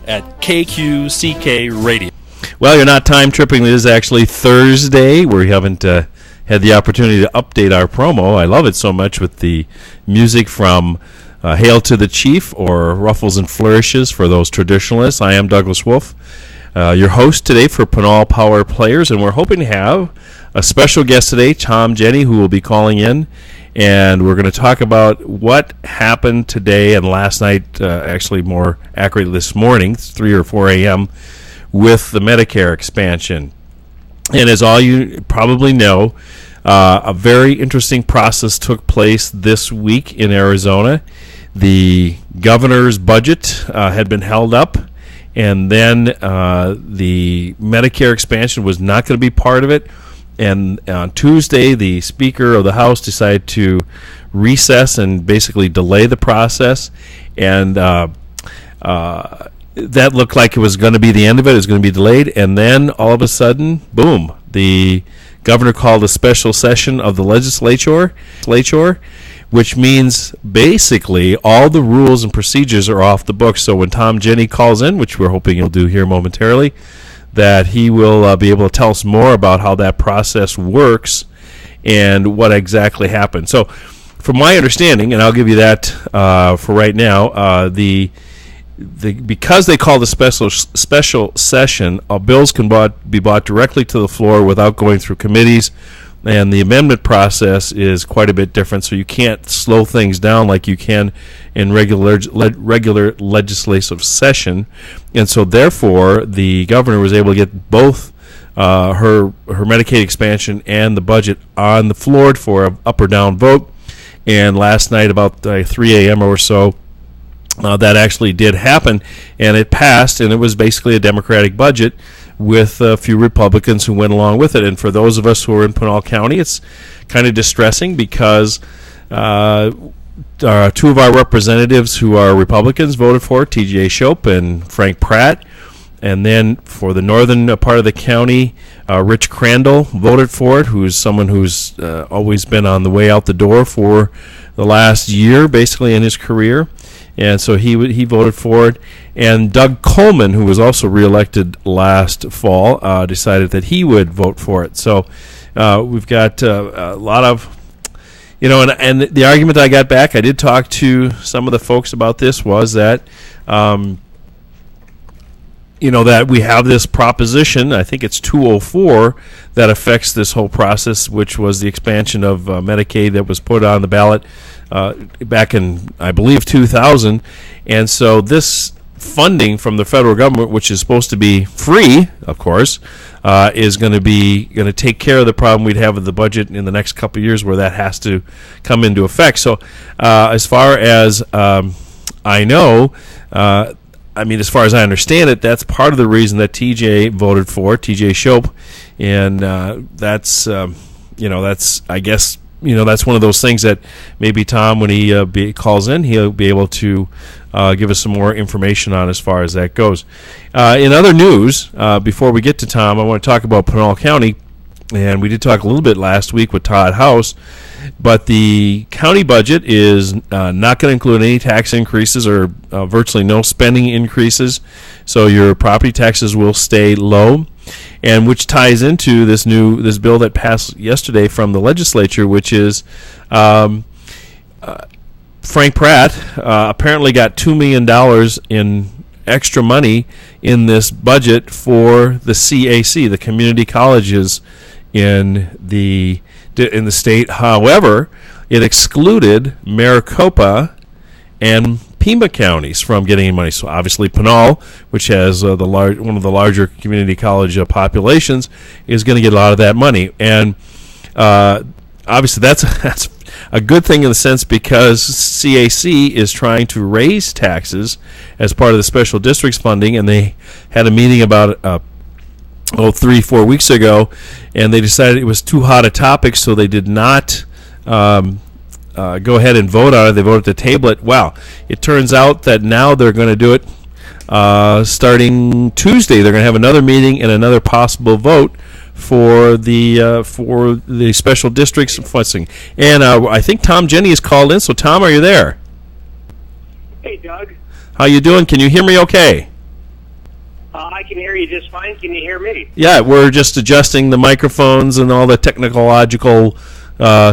at KQCK Radio. Well, you're not time tripping. It is actually Thursday. We haven't had the opportunity to update our promo. I love it so much with the music from Hail to the Chief or Ruffles and Flourishes for those traditionalists. I am Douglas Wolf, your host today for Pinal Power Players, and we're hoping to have a special guest today, Tom Jenny, who will be calling in, and we're going to talk about what happened today and last night, actually more accurately this morning, 3 or 4 a.m., with the Medicare expansion. And as all you probably know, a very interesting process took place this week in Arizona. The governor's budget had been held up, and then the Medicare expansion was not going to be part of it. And on Tuesday, the Speaker of the House decided to recess and basically delay the process. And that looked like it was going to be the end of it. It was going to be delayed. And then all of a sudden, boom, the governor called a special session of the legislature, which means basically all the rules and procedures are off the books. So when Tom Jenny calls in, which we're hoping he'll do here momentarily, that he will be able to tell us more about how that process works and what exactly happened. So from my understanding, and I'll give you that for right now, because they called a special session, bills can be brought directly to the floor without going through committees, and the amendment process is quite a bit different, so you can't slow things down like you can in regular legislative session. And so therefore, the governor was able to get both her Medicaid expansion and the budget on the floor for an up or down vote. And last night, about 3 a.m. or so, that actually did happen, and it passed, and it was basically a Democratic budget with a few Republicans who went along with it. And for those of us who are in Pinal County, it's kind of distressing because two of our representatives who are Republicans voted for it, T.J. Shope and Frank Pratt. And then for the northern part of the county, Rich Crandall voted for it, who's someone who's always been on the way out the door for the last year, basically, in his career. And so he voted for it. And Doug Coleman, who was also reelected last fall, decided that he would vote for it. So we've got a lot of, and the argument that I got back, I did talk to some of the folks about this, was that, that we have this proposition, I think it's 204, that affects this whole process, which was the expansion of Medicaid that was put on the ballot back in, I believe, 2000. And so this funding from the federal government, which is supposed to be free, of course, is going to take care of the problem we'd have with the budget in the next couple of years, where that has to come into effect. So as far as I know, as far as I understand it, that's part of the reason that TJ voted for T.J. Shope, and that's I guess that's one of those things that maybe Tom, when he calls in, he'll be able to give us some more information on as far as that goes. In other news, before we get to Tom, I want to talk about Pinal County, and we did talk a little bit last week with Todd House, but the county budget is not going to include any tax increases or virtually no spending increases, so your property taxes will stay low, and which ties into this bill that passed yesterday from the legislature, which is Frank Pratt apparently got $2 million in extra money in this budget for the CAC, the community colleges in the state. However, it excluded Maricopa and Pima counties from getting any money. So obviously Pinal, which has one of the larger community college populations, is going to get a lot of that money. And obviously that's a good thing in the sense because CAC is trying to raise taxes as part of the special districts funding, and they had a meeting about 3-4 weeks ago, and they decided it was too hot a topic, so they did not go ahead and vote on it. They voted to table it. Wow. It turns out that now they're going to do it starting Tuesday. They're going to have another meeting and another possible vote for the special districts funding. And I think Tom Jenny is called in. So, Tom, are you there? Hey, Doug. How you doing? Can you hear me okay? I can hear you just fine. Can you hear me? Yeah, we're just adjusting the microphones and all the technological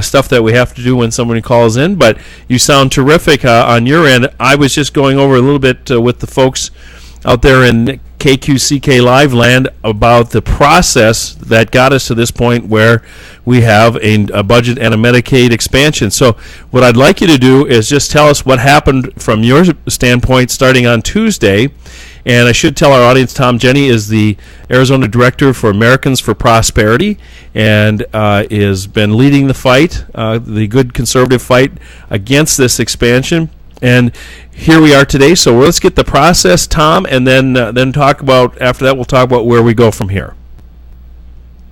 stuff that we have to do when somebody calls in, but you sound terrific on your end. I was just going over a little bit with the folks out there in KQCK Live Land about the process that got us to this point where we have a budget and a Medicaid expansion. So what I'd like you to do is just tell us what happened from your standpoint starting on Tuesday. And I should tell our audience, Tom Jenny is the Arizona Director for Americans for Prosperity and has been leading the fight, the good conservative fight against this expansion. And here we are today. So let's get the process, Tom, and then talk about, after that, we'll talk about where we go from here.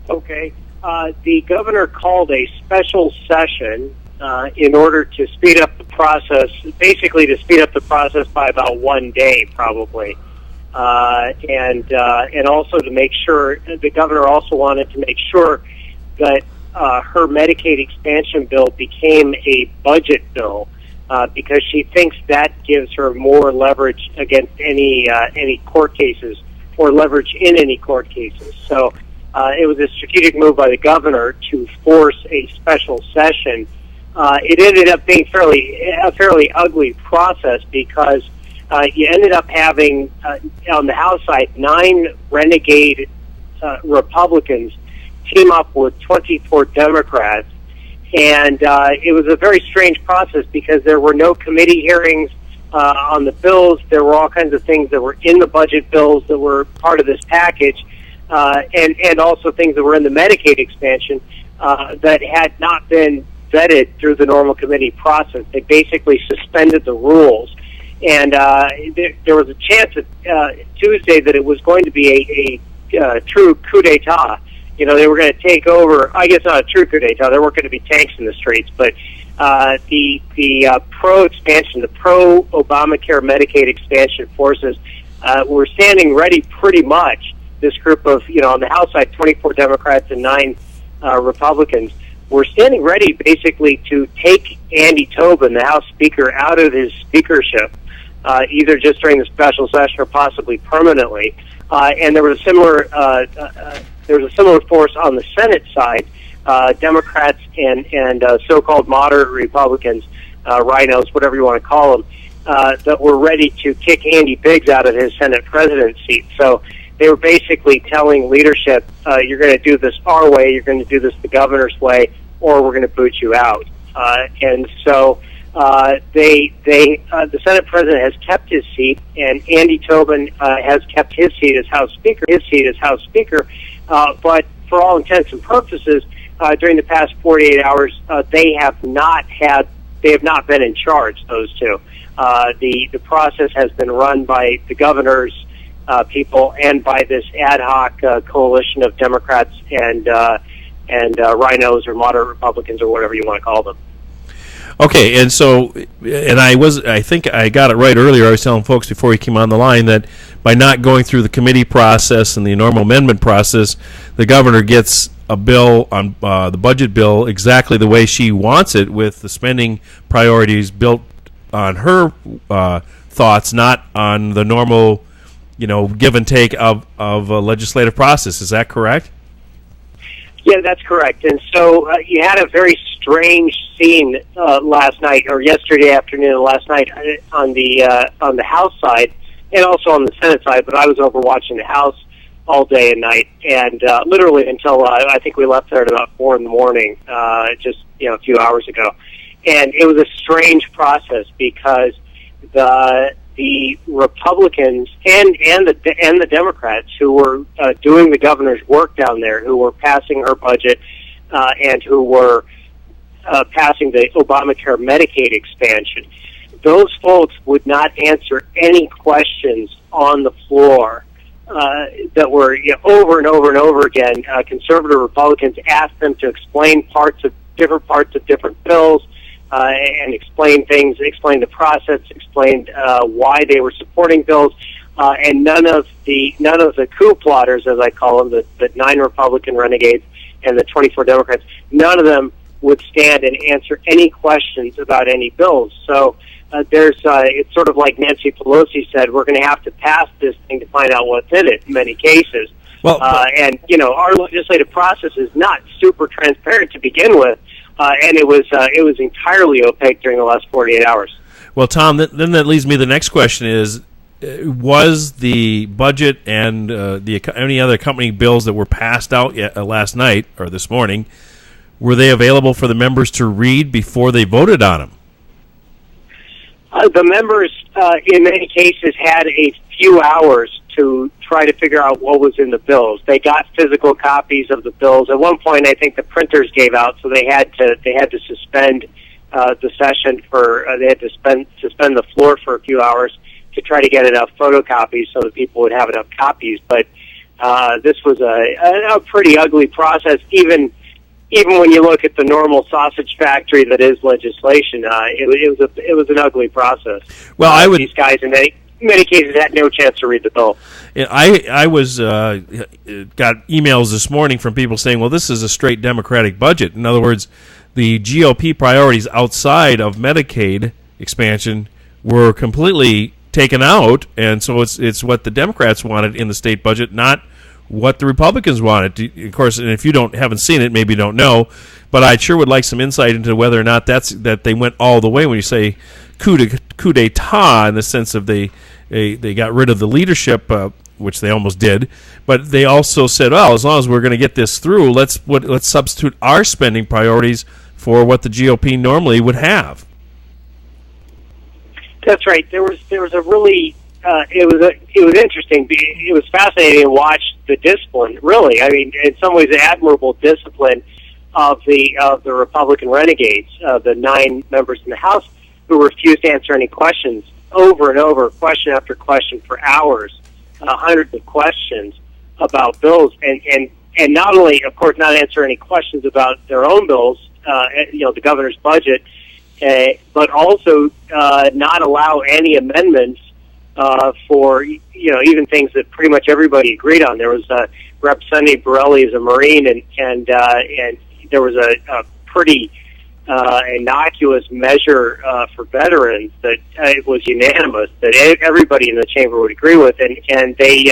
Okay. The governor called a special session in order to speed up the process, basically to speed up the process by about 1 day, probably. And also to make sure, the governor also wanted to make sure that her Medicaid expansion bill became a budget bill, because she thinks that gives her more leverage against any court cases, or leverage in any court cases. So it was a strategic move by the governor to force a special session. It ended up being a fairly ugly process, because you ended up having, on the House side, 9 renegade Republicans team up with 24 Democrats. And it was a very strange process, because there were no committee hearings on the bills. There were all kinds of things that were in the budget bills that were part of this package, and also things that were in the Medicaid expansion that had not been vetted through the normal committee process. They basically suspended the rules. And there was a chance Tuesday that it was going to be a true coup d'etat. You know, they were going to take over. I guess not a true coup d'etat. There weren't going to be tanks in the streets, but the pro-expansion, the pro-Obamacare Medicaid expansion forces were standing ready pretty much. This group of, on the House side, 24 Democrats and 9 Republicans, were standing ready basically to take Andy Tobin, the House Speaker, out of his speakership, either just during the special session or possibly permanently. And there was a similar force on the Senate side, Democrats and so-called moderate Republicans, rhinos, whatever you want to call them, that were ready to kick Andy Biggs out of his Senate president seat. So they were basically telling leadership, you're going to do this our way, you're going to do this the governor's way, or we're going to boot you out. And so the Senate president has kept his seat, and Andy Tobin has kept his seat as House Speaker. But for all intents and purposes, during the past 48 hours, they have not been in charge. Those two. The process has been run by the governor's people and by this ad hoc coalition of Democrats and rhinos or moderate Republicans or whatever you want to call them. Okay, and so, I think I got it right earlier. I was telling folks before we came on the line that by not going through the committee process and the normal amendment process, the governor gets a bill on the budget bill exactly the way she wants it, with the spending priorities built on her thoughts, not on the normal, give and take of a legislative process. Is that correct? Yeah, that's correct. And so you had a very strange scene last night, or yesterday afternoon, last night on the House side, and also on the Senate side. But I was over watching the House all day and night, and literally until I think we left there at about 4 in the morning, just a few hours ago. And it was a strange process, because the Republicans and the Democrats who were doing the governor's work down there, who were passing her budget and who were passing the Obamacare Medicaid expansion, those folks would not answer any questions on the floor that were over and over and over again. Conservative Republicans asked them to explain different parts of different bills. And explain the process, explained why they were supporting bills, and none of the coup plotters, as I call them, the 9 Republican renegades and the 24 Democrats, none of them would stand and answer any questions about any bills. So it's sort of like Nancy Pelosi said, we're going to have to pass this thing to find out what's in it in many cases. Well, and our legislative process is not super transparent to begin with, and it was entirely opaque during the last 48 hours. Well, Tom, then that leads me to the next question is, was the budget and any other accompanying bills that were passed out last night or this morning, were they available for the members to read before they voted on them? The members, in many cases, had a few hours to try to figure out what was in the bills. They got physical copies of the bills. At one point, I think the printers gave out, so they had to suspend the session they had to suspend the floor for a few hours to try to get enough photocopies so that people would have enough copies. But this was a pretty ugly process, even when you look at the normal sausage factory that is legislation. It was an ugly process. Well, these guys in many cases had no chance to read the bill. I was got emails this morning from people saying, well, this is a straight Democratic budget. In other words, the GOP priorities outside of Medicaid expansion were completely taken out, and so it's what the Democrats wanted in the state budget, not what the Republicans wanted. Of course, and if you haven't seen it, maybe you don't know, but I sure would like some insight into whether or not that they went all the way when you say coup d'etat, in the sense of they got rid of the leadership, which they almost did, but they also said, well, as long as we're going to get this through, let's substitute our spending priorities for what the GOP normally would have. That's right. There was a really it was interesting. It was fascinating to watch the discipline. Really, I mean, in some ways, the admirable discipline of the Republican renegades, the 9 members in the House who refused to answer any questions over and over, question after question for hours, hundreds of questions about bills, and not only, of course, not answer any questions about their own bills, the governor's budget, but also not allow any amendments for even things that pretty much everybody agreed on. There was Representative Borelli is a Marine, and there was a pretty innocuous measure for veterans that it was unanimous that everybody in the chamber would agree with, and they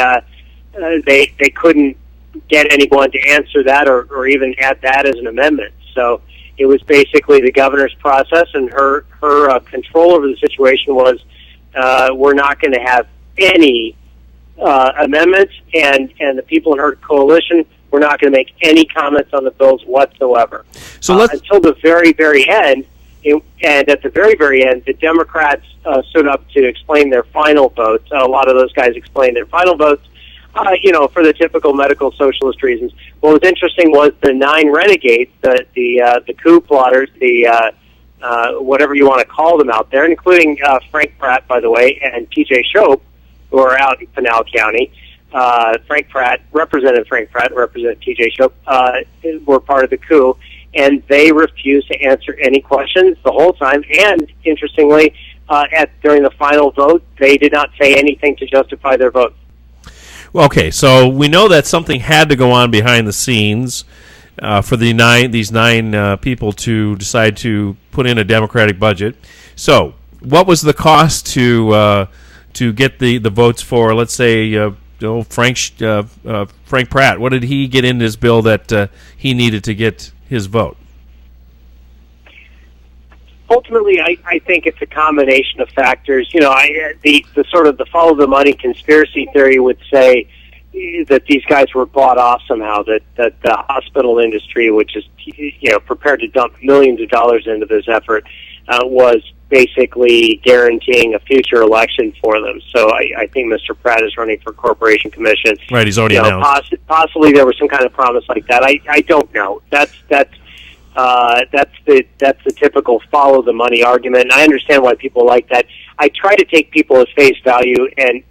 couldn't get anyone to answer that or even add that as an amendment. So it was basically the governor's process, and her control over the situation was we're not going to have any amendments, and the people in her coalition were not going to make any comments on the bills whatsoever. So until the very, very end, and at the very, very end, the Democrats stood up to explain their final votes. A lot of those guys explained their final votes, for the typical medical socialist reasons. What was interesting was the 9 renegades, the coup plotters, the whatever you want to call them out there, including Frank Pratt, by the way, and T.J. Shope, who are out in Pinal County. Representative Frank Pratt, and Representative T.J. Shope were part of the coup, and they refused to answer any questions the whole time. And interestingly, during the final vote, they did not say anything to justify their vote. Well, okay, so we know that something had to go on behind the scenes for these nine people to decide to put in a Democratic budget. So, what was the cost to get the votes for, let's say, Frank Pratt? What did he get in his bill that he needed to get his vote? Ultimately, I think it's a combination of factors. The sort of the follow the money conspiracy theory would say that these guys were bought off somehow, that the hospital industry, which is prepared to dump millions of dollars into this effort, was basically guaranteeing a future election for them. So I think Mr. Pratt is running for Corporation Commission. Right, he's already announced. Possibly there was some kind of promise like that. I don't know. That's the typical follow the money argument, and I understand why people like that. I try to take people at face value and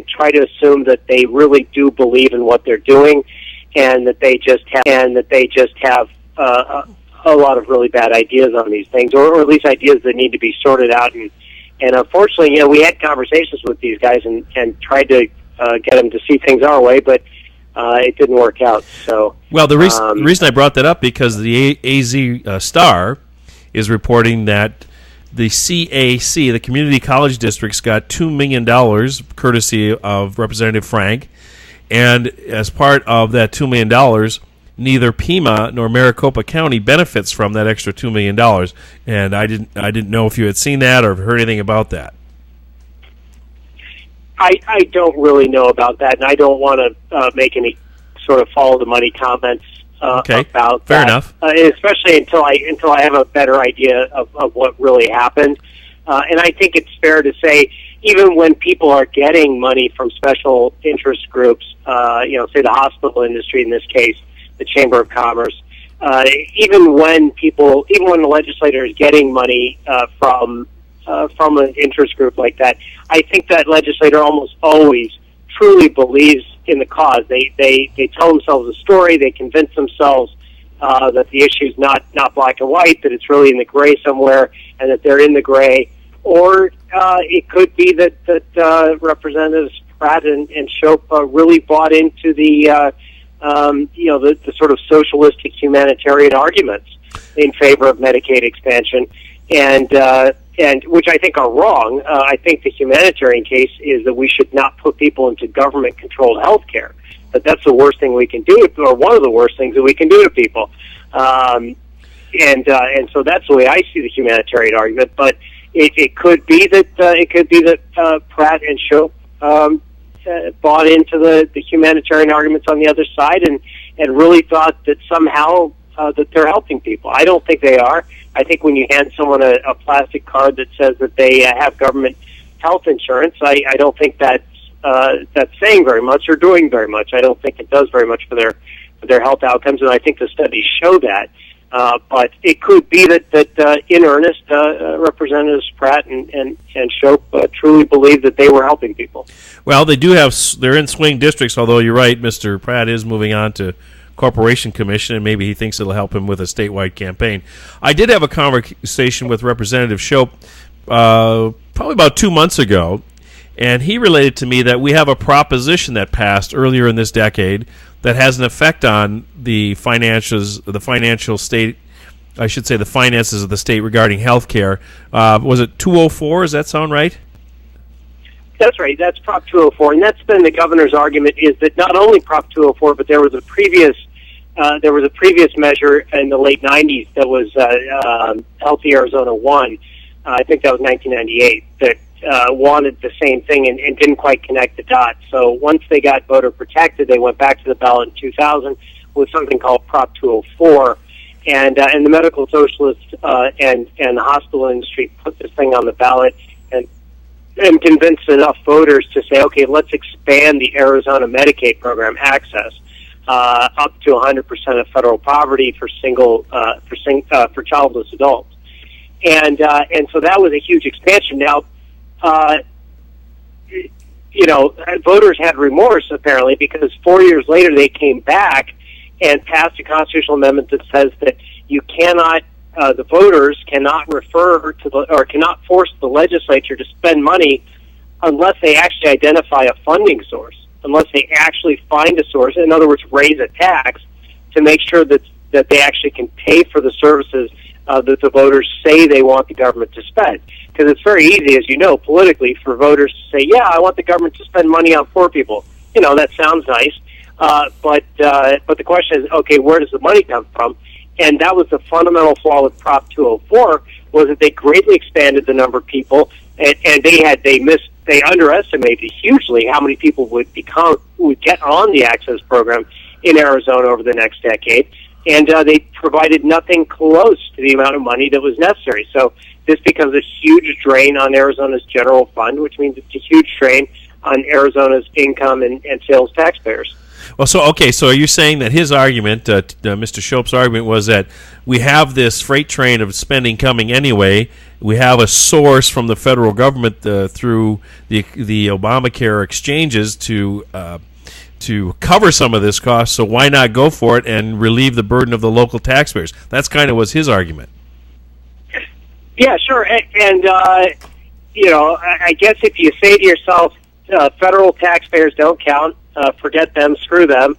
try to assume that they really do believe in what they're doing, and that they just have a lot of really bad ideas on these things, or at least ideas that need to be sorted out. And unfortunately, we had conversations with these guys and tried to get them to see things our way, but it didn't work out. So, well, the reason I brought that up because the AZ Star is reporting that the CAC, the Community College Districts, got $2 million courtesy of Representative Frank. And as part of that $2 million, neither Pima nor Maricopa County benefits from that extra $2 million. And I didn't know if you had seen that or heard anything about that. I don't really know about that, and I don't want to make any sort of follow the money comments okay. about Fair that. enough. Especially until I have a better idea of what really happened. And I think it's fair to say, even when people are getting money from special interest groups, say the hospital industry in this case, the Chamber of Commerce, even when the legislator is getting money from an interest group like that, I think that legislator almost always truly believes in the cause. They tell themselves a story. They convince themselves that the issue is not black and white, that it's really in the gray somewhere, and that they're in the gray. Or it could be that Representatives Pratt and Shope really bought into the sort of socialistic humanitarian arguments in favor of Medicaid expansion, and which I think are wrong. I think the humanitarian case is that we should not put people into government-controlled health care. That's the worst thing we can do, or one of the worst things that we can do to people. And so that's the way I see the humanitarian argument. But it could be that Pratt and Shope bought into the humanitarian arguments on the other side and really thought that somehow that they're helping people. I don't think they are. I think when you hand someone a plastic card that says that they have government health insurance, I don't think that's saying very much or doing very much. I don't think it does very much for their health outcomes, and I think the studies show that. But it could be that in earnest, Representatives Pratt and Shope truly believe that they were helping people. Well, they're in swing districts, although you're right, Mr. Pratt is moving on to Corporation Commission, and maybe he thinks it'll help him with a statewide campaign. I did have a conversation with Representative Shope probably about 2 months ago, and he related to me that we have a proposition that passed earlier in this decade that has an effect on the finances of the state regarding health care. Was it 204? Does that sound right? That's right. That's Prop 204, and that's been the governor's argument, is that not only Prop 204, but there was a previous measure in the late 90s that was Healthy Arizona 1. I think that was 1998, that wanted the same thing and didn't quite connect the dots. So once they got voter protected, they went back to the ballot in 2000 with something called Prop 204. And the medical socialists and the hospital industry put this thing on the ballot and convinced enough voters to say, okay, let's expand the Arizona Medicaid program access up to 100% of federal poverty for childless adults. And so that was a huge expansion. Now, voters had remorse apparently, because 4 years later they came back and passed a constitutional amendment that says that you cannot, the voters cannot refer to or cannot force the legislature to spend money unless they actually identify a funding source, unless they actually find a source. In other words, raise a tax to make sure that they actually can pay for the services that the voters say they want the government to spend. Because it's very easy, as you know, politically, for voters to say, yeah, I want the government to spend money on poor people. That sounds nice. But the question is, okay, where does the money come from? And that was the fundamental flaw with Prop 204, was that they greatly expanded the number of people, and they underestimated hugely how many people would get on the Access program in Arizona over the next decade. And they provided nothing close to the amount of money that was necessary. So this becomes a huge drain on Arizona's general fund, which means it's a huge drain on Arizona's income and sales taxpayers. Well, so are you saying that his argument, Mr. Shope's argument, was that we have this freight train of spending coming anyway, we have a source from the federal government through the Obamacare exchanges to cover some of this cost, so why not go for it and relieve the burden of the local taxpayers? That's kind of was his argument. Yeah, sure. And I guess if you say to yourself, federal taxpayers don't count, forget them, screw them,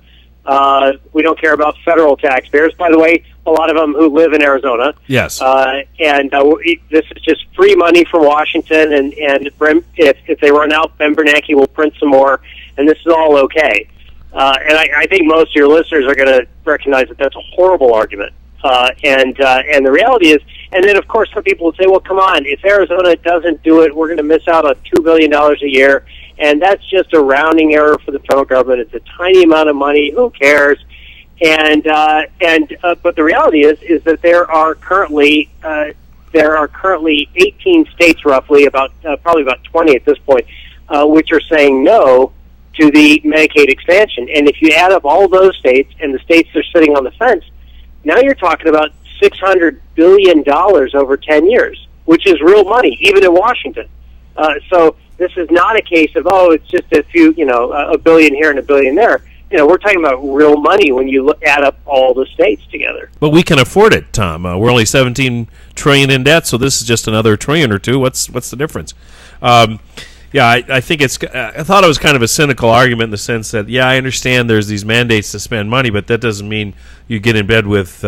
we don't care about federal taxpayers. By the way, a lot of them who live in Arizona. Yes. This is just free money from Washington, and if they run out, Ben Bernanke will print some more, and this is all okay. And I think most of your listeners are going to recognize that that's a horrible argument. And the reality is, and then of course some people would say, well, come on, if Arizona doesn't do it, we're going to miss out on $2 billion a year, and that's just a rounding error for the federal government. It's a tiny amount of money. Who cares? But the reality is that there are currently 18 states, roughly probably about 20 at this point, which are saying no to the Medicaid expansion. And if you add up all those states and the states that are sitting on the fence, now you're talking about $600 billion over 10 years, which is real money, even in Washington. So this is not a case of, it's just a few, a billion here and a billion there. We're talking about real money when you add up all the states together. But we can afford it, Tom. We're only $17 trillion in debt, so this is just another trillion or two. What's the difference? I think I thought it was kind of a cynical argument in the sense that, I understand there's these mandates to spend money, but that doesn't mean you get in bed with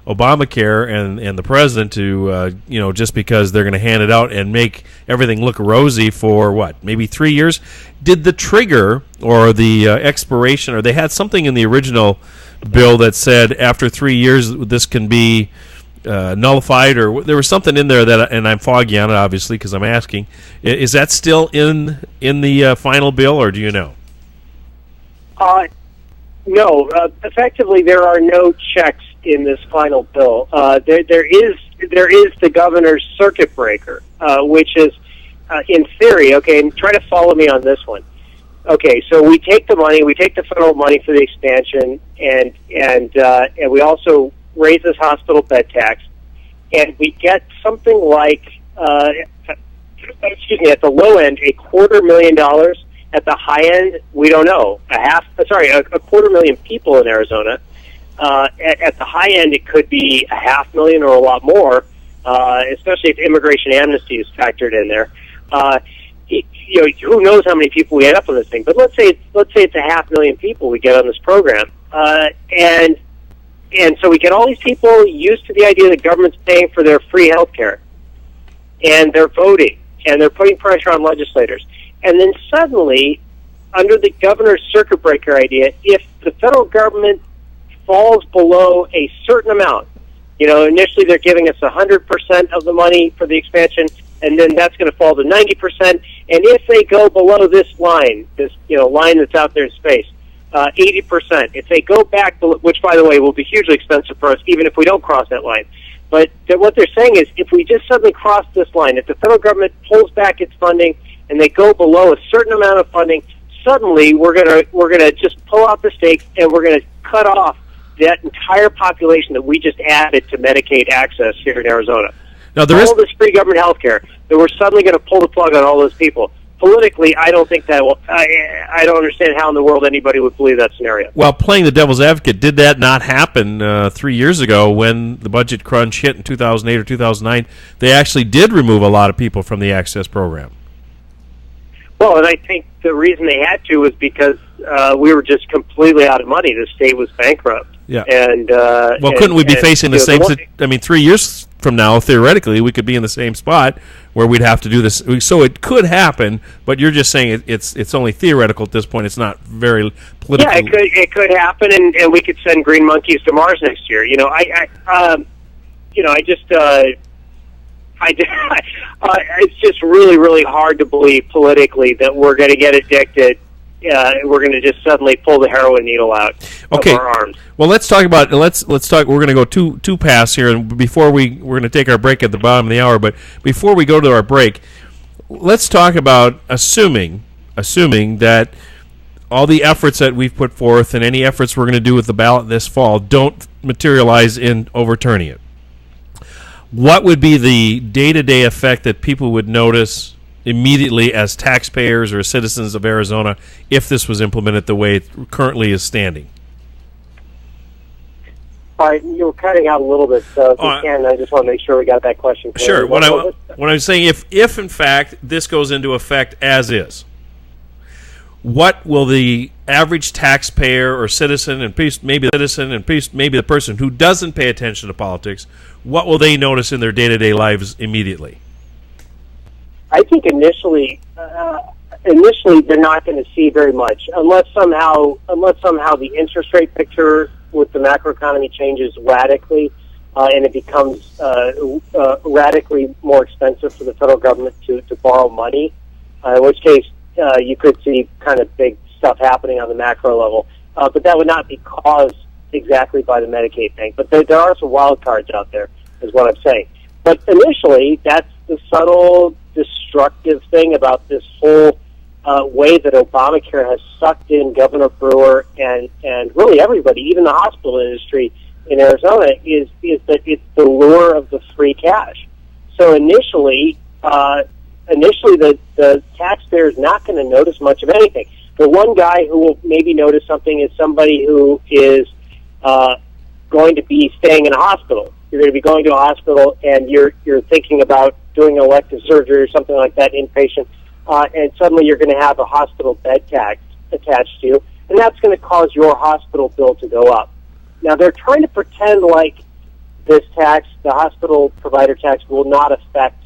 Obamacare and the president to, just because they're going to hand it out and make everything look rosy for, maybe 3 years? Did the trigger or the expiration, or they had something in the original bill that said after 3 years this can be nullified, or there was something in there that, and I'm foggy on it obviously because I'm asking, is that still in the final bill, or do you know? No. Effectively, there are no checks in this final bill. There is the governor's circuit breaker, which is in theory, okay, and try to follow me on this one. Okay, so we take the money, we take the federal money for the expansion, and we also raise this hospital bed tax, and we get something like, at the low end, $250,000. At the high end, we don't know. A 250,000 people in Arizona. At the high end, it could be 500,000 or a lot more, especially if immigration amnesty is factored in there. Who knows how many people we end up on this thing? But let's say it's 500,000 people we get on this program, and so we get all these people used to the idea that government's paying for their free health care, and they're voting, and they're putting pressure on legislators. And then suddenly, under the governor's circuit breaker idea, if the federal government falls below a certain amount, initially they're giving us 100% of the money for the expansion, and then that's going to fall to 90%. And if they go below this line, line that's out there in space, 80%. If they go back, which by the way will be hugely expensive for us, even if we don't cross that line. But what they're saying is, if we just suddenly cross this line, if the federal government pulls back its funding and they go below a certain amount of funding, suddenly we're gonna just pull out the stakes and we're gonna cut off that entire population that we just added to Medicaid access here in Arizona. Now all this free government health care, that we're suddenly going to pull the plug on all those people. Politically, I don't think that will. I don't understand how in the world anybody would believe that scenario. Well, playing the devil's advocate, did that not happen 3 years ago when the budget crunch hit in 2008 or 2009? They actually did remove a lot of people from the access program. Well, and I think the reason they had to was because we were just completely out of money. The state was bankrupt. Yeah. And couldn't we be facing the same? 3 years from now, theoretically, we could be in the same spot where we'd have to do this. So it could happen, but you're just saying it's only theoretical at this point. It's not very political. Yeah, it could happen, and we could send green monkeys to Mars next year. It's just really, really hard to believe politically that we're going to get addicted. We're going to just suddenly pull the heroin needle out of our arms. Well, let's talk about let's talk. We're going to go two paths here, and before we're going to take our break at the bottom of the hour. But before we go to our break, let's talk about assuming that all the efforts that we've put forth and any efforts we're going to do with the ballot this fall don't materialize in overturning it. What would be the day-to-day effect that people would notice immediately as taxpayers or citizens of Arizona if this was implemented the way it currently is standing? All right, you were cutting out a little bit, so if you can, I just want to make sure we got that question clear. Sure. What I'm saying, if in fact this goes into effect as is, what will the average taxpayer or citizen, and maybe the person who doesn't pay attention to politics, what will they notice in their day-to-day lives immediately? I think initially they're not going to see very much unless somehow the interest rate picture with the macroeconomy changes radically, and it becomes radically more expensive for the federal government to borrow money, in which case you could see kind of big stuff happening on the macro level. But that would not be caused exactly by the Medicaid thing. But there are some wild cards out there, is what I'm saying. But initially, that's the subtle, destructive thing about this whole way that Obamacare has sucked in Governor Brewer and really everybody, even the hospital industry in Arizona, is that it's the lure of the free cash. So initially the taxpayer is not going to notice much of anything. The one guy who will maybe notice something is somebody who is going to be staying in a hospital. You're going to be going to a hospital and you're thinking about doing elective surgery or something like that, inpatient, and suddenly you're going to have a hospital bed tax attached to you, and that's going to cause your hospital bill to go up. Now, they're trying to pretend like this tax, the hospital provider tax, will not affect,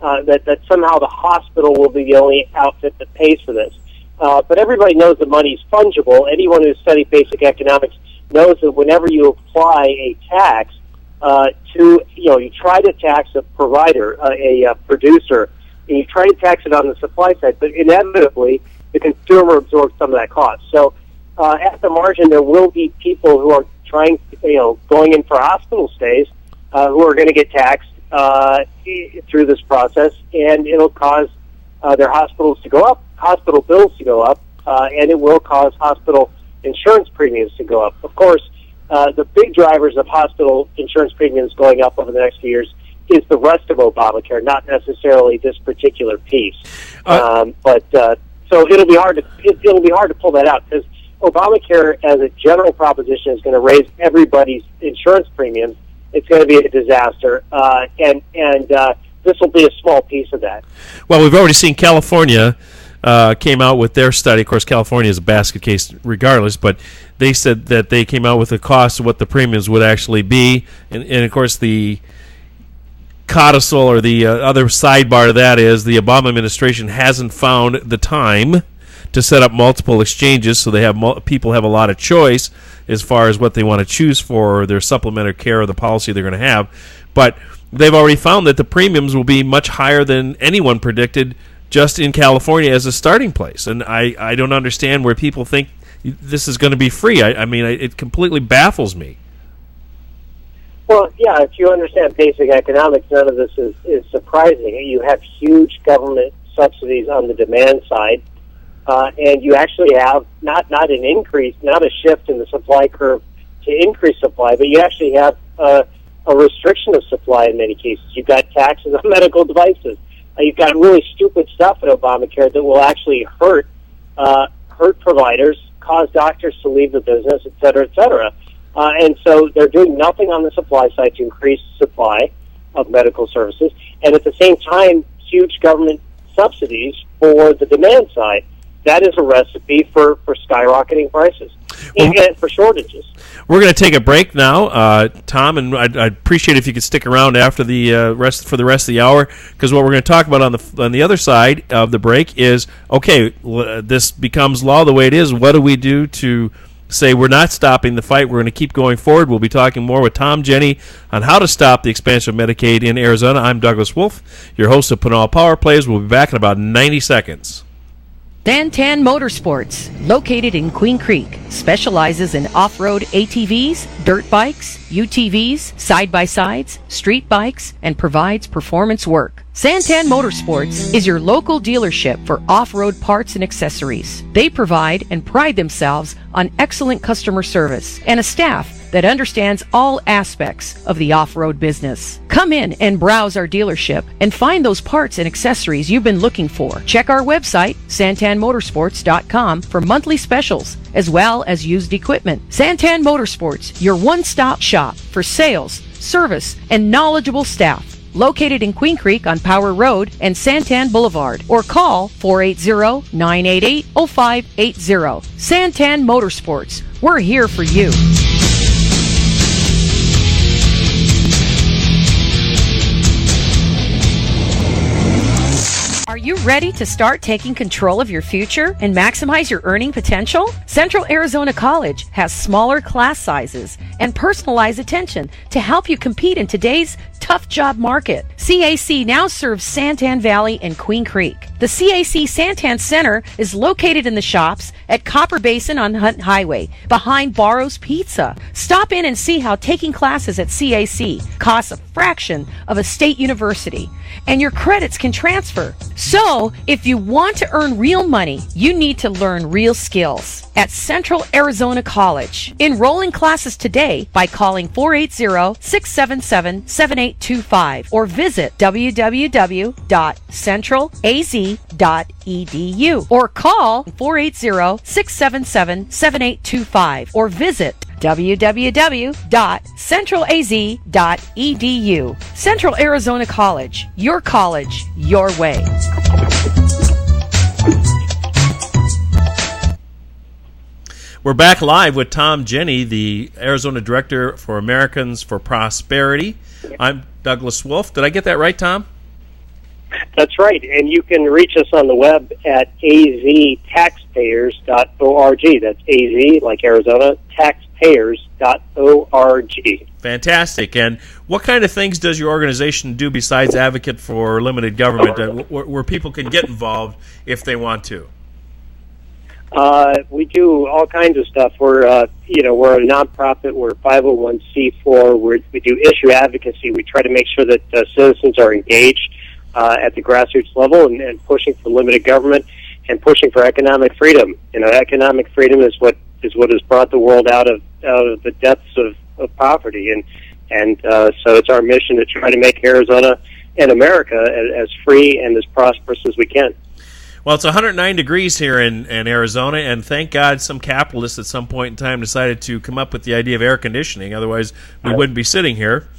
that somehow the hospital will be the only outfit that pays for this. But everybody knows that money is fungible. Anyone who's studied basic economics knows that whenever you apply a tax you try to tax a provider, a producer, and you try to tax it on the supply side, but inevitably the consumer absorbs some of that cost. So at the margin, there will be people who are going in for hospital stays who are going to get taxed through this process, and it'll cause their hospitals to go up, hospital bills to go up, and it will cause hospital insurance premiums to go up. Of course, the big drivers of hospital insurance premiums going up over the next few years is the rest of Obamacare, not necessarily this particular piece. So it'll be hard to pull that out, because Obamacare, as a general proposition, is going to raise everybody's insurance premiums. It's going to be a disaster, and this will be a small piece of that. Well, we've already seen California came out with their study. Of course, California is a basket case regardless, but they said that they came out with the cost of what the premiums would actually be. And of course, the codicil or the other sidebar to that is the Obama administration hasn't found the time to set up multiple exchanges, so they have people have a lot of choice as far as what they want to choose for their supplementary care or the policy they're going to have. But they've already found that the premiums will be much higher than anyone predicted just in California as a starting place. And I don't understand where people think this is going to be free. I mean, it completely baffles me. Well, yeah, if you understand basic economics, none of this is surprising. You have huge government subsidies on the demand side, and you actually have not an increase, not a shift in the supply curve to increase supply, but you actually have a restriction of supply in many cases. You've got taxes on medical devices. You've got really stupid stuff in Obamacare that will actually hurt providers, cause doctors to leave the business, et cetera, et cetera. And so they're doing nothing on the supply side to increase supply of medical services, and at the same time, huge government subsidies for the demand side. That is a recipe for skyrocketing prices and for shortages. We're going to take a break now, Tom, and I'd appreciate if you could stick around after the rest of the hour, because what we're going to talk about on the other side of the break is, okay, this becomes law the way it is. What do we do to say we're not stopping the fight? We're going to keep going forward. We'll be talking more with Tom Jenny on how to stop the expansion of Medicaid in Arizona. I'm Douglas Wolf, your host of Pinal Power Plays. We'll be back in about 90 seconds. Santan Motorsports, located in Queen Creek, specializes in off-road ATVs, dirt bikes, UTVs, side-by-sides, street bikes, and provides performance work. Santan Motorsports is your local dealership for off-road parts and accessories. They provide and pride themselves on excellent customer service and a staff that understands all aspects of the off-road business. Come in and browse our dealership and find those parts and accessories you've been looking for. Check our website, santanmotorsports.com, for monthly specials as well as used equipment. Santan Motorsports, your one-stop shop for sales, service, and knowledgeable staff. located in Queen Creek on Power Road and Santan Boulevard, or call 480-988-0580. Santan Motorsports. We're here for you. Are you ready to start taking control of your future and maximize your earning potential? Central Arizona College has smaller class sizes and personalized attention to help you compete in today's tough job market. CAC now serves Santan Valley and Queen Creek. The CAC Santan Center is located in the shops at Copper Basin on Hunt Highway, behind Barrow's Pizza. Stop in and see how taking classes at CAC costs a fraction of a state university, and your credits can transfer. So, if you want to earn real money, you need to learn real skills at Central Arizona College. Enroll in classes today by calling 480-677-7825 or visit www.centralaz.edu or call 480-677-7825 or visit www.centralaz.edu. Central Arizona College, your way. We're back live with Tom Jenny, the Arizona Director for Americans for Prosperity. I'm Douglas Wolf. Did I get that right, Tom? That's right, and you can reach us on the web at aztaxpayers.org. That's AZ, like Arizona, taxpayers.org. Fantastic. And what kind of things does your organization do besides advocate for limited government, where people can get involved if they want to? We do all kinds of stuff. We're a nonprofit. We're 501c4. We do issue advocacy. We try to make sure that citizens are engaged at the grassroots level and pushing for limited government and pushing for economic freedom. Economic freedom is what has brought the world out of the depths of poverty, and so it's our mission to try to make Arizona and America as free and as prosperous as we can. Well, it's 109 degrees here in Arizona, and thank God some capitalists at some point in time decided to come up with the idea of air conditioning. Otherwise, we wouldn't be sitting here.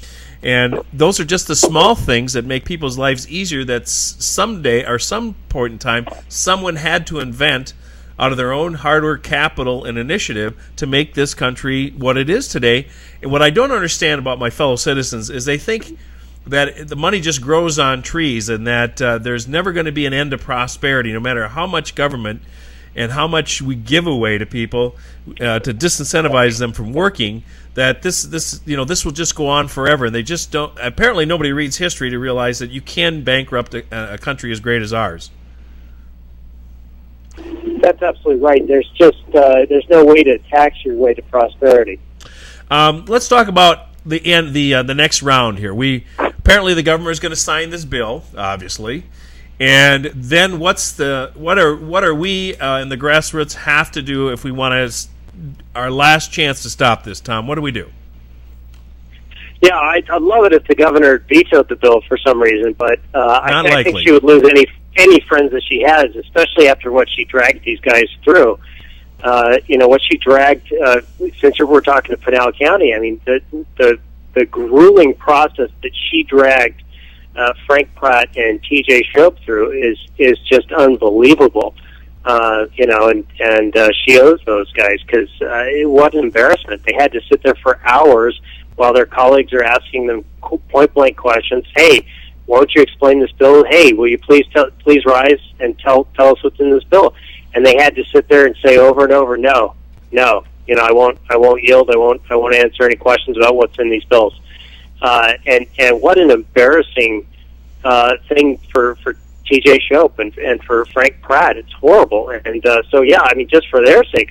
And those are just the small things that make people's lives easier that someday or some point in time someone had to invent out of their own hard work, capital, and initiative to make this country what it is today. And what I don't understand about my fellow citizens is they think that the money just grows on trees and that there's never going to be an end to prosperity, no matter how much government and how much we give away to people to disincentivize them from working, that this will just go on forever. And they just don't. Apparently, nobody reads history to realize that you can bankrupt a country as great as ours. That's absolutely right. There's no way to tax your way to prosperity. Let's talk about the next round here. Apparently the governor is going to sign this bill, obviously, and then what are we in the grassroots have to do if we want our last chance to stop this? Tom, what do we do? Yeah, I'd love it if the governor vetoed the bill for some reason, but I think she would lose any friends that she has, especially after what she dragged these guys through. What she dragged, since we're talking to Pinal County, I mean, the grueling process that she dragged Frank Pratt and TJ Shope through is just unbelievable. And she owes those guys because what an embarrassment. They had to sit there for hours while their colleagues are asking them point-blank questions. Hey, won't you explain this bill? Hey, will you please rise and tell us what's in this bill? And they had to sit there and say over and over, no, I won't yield. I won't answer any questions about what's in these bills. And what an embarrassing thing for TJ Shope and for Frank Pratt. It's horrible. And so yeah, I mean, just for their sake,